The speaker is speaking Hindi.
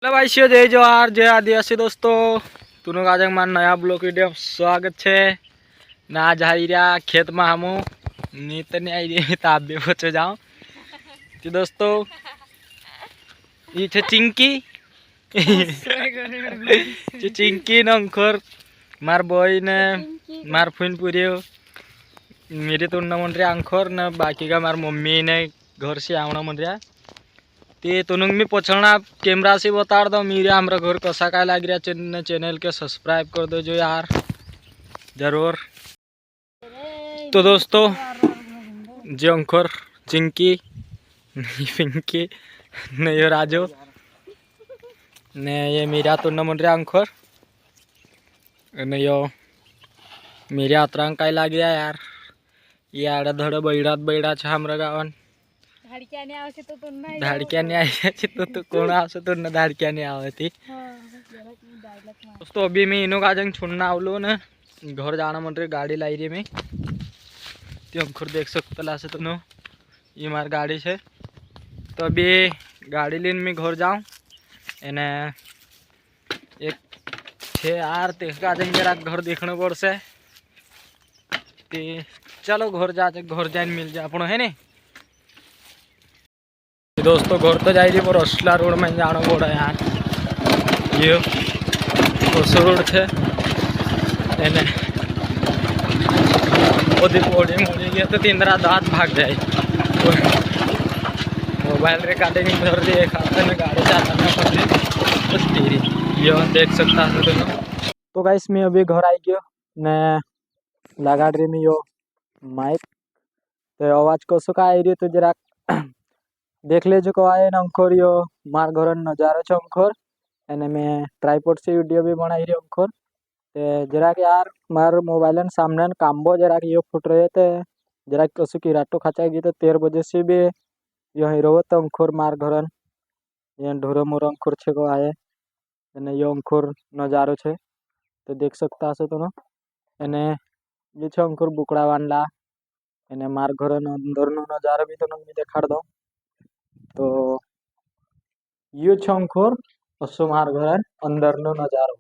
हेलो भाई जय जोहार जय आदिवासी दोस्तों तुनो आज मार नया ब्लॉग वीडियो स्वागत है ना आज आई रहा खेत में हमू नीत नहीं आई रही तो आप भी बचे जाओ तो दोस्तों ये छे चिंकी चिंकी न अंकुर मार बॉय ने मार फुन पूरी मेरे तो न मन रहा अंकुर न बाकी का मार मम्मी ने घर से आवना मन रहा ते तुनुंग मी पछलना कैमरा से बता दो मेरे हमारा घर कसा का लग रहा चैनल के सब्सक्राइब कर दो जो यार जरूर। तो दोस्तों जो अंकुर चिंकी पिंकी ने ये राजू ने ये मेरा तो न मन रहा अंकुर ने यो मेरे आतरंग का लग रहा यार ये आड़ा धड़ बैड़ा छे हमरा गावन धाड़किया नहीं आई तो कोण आवशे तो न धाड़किया नहीं आवती। दोस्तों अभी मैं इनो का छोड़ना आवलो न घर जाना मन रही गाड़ी लाई रही मैं तो अंकुर देख सकते लासे तो ये मार गाड़ी है तो अभी गाड़ी लेने मैं घर जाऊँ एने एक छे यार तेरा जरा घर देखने पड़ से चलो घर जाए मिल जाए अपन है नहीं दोस्तों घर तो जाए पर असला रोड में जाना पड़ा यार ये ओसो रोड है एने पौड़ी मोड़ी गया तो तीन दांत भाग जाए मोबाइल रे काटे धर दिए खाते में गाड़ी चलाना पड़े तेरी ये देख सकता है तो गाइस मैं अभी घर आई गयो ने लगा रही मैं यो माइक तो आवाज कसो का आई रही तो जरा देख लेजो को आए ना अंकुर यो मार घर नजारो छे अंकुर एने मैं ट्राइपॉड से वीडियो भी बनाई रही अंकुर ते जरा के यार मार मोबाइल सामने कामबो जरा के यो फुट रहे थे जरा कसु की राटो खचाई गई तो 13 बजे से भी यो हीरो तो अंकुर मार घर ये ढोरो मोर अंकुर छे को आए एने यो अंकुर नजारो छे तो देख सकता हशो तो एने ये छे अंकुर बुकड़ा वानला एने मार घर अंदर नो नजारो भी तो देखाड़ दो तो ये छे अंकुर असो मार घर अंदर नो नजारो।